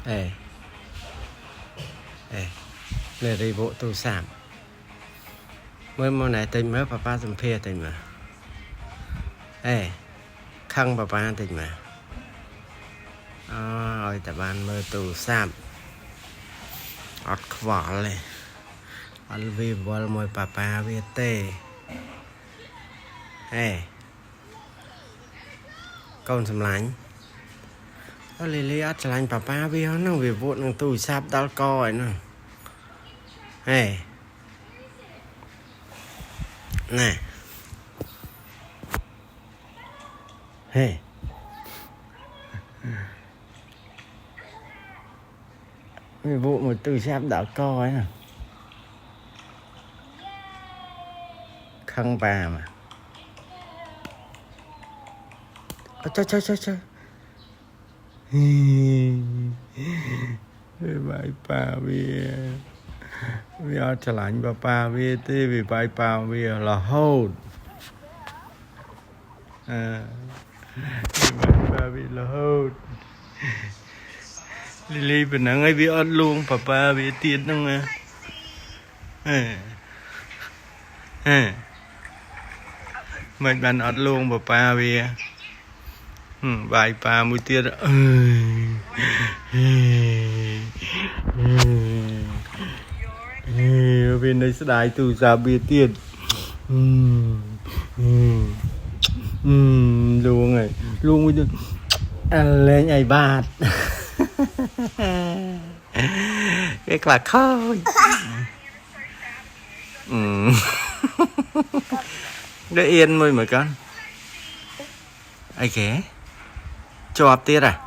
Ê Lê đi bộ tu sạm mới mô này tình mới papa dùm phê tình mà khăn papa tình mà ôi ta ban mơ tu sạm ọt khỏa lệ ọt vi vô môi papa vi tê con xâm lánh có lì lì ọt xâm lánh papa vi nó năng vì vụ năng tu sạp đal coi nè nè vì vụ một tu sạp đal coi nè khăn bà mà chơi bài bà vì ở trở lại bà vì thế vì bài bà vì là hold bài bà vì là hold Lily bên nắng ấy vì ớt luôn bà vì tiền đâu mà mình bạn ớt luôn bà vì bài bà mũi tiết bên đây sẽ đại từ ra bia tiền luôn này luôn bây giờ ăn lên nhảy bạt cái là khôi để yên môi mà con ai ké cho tiết à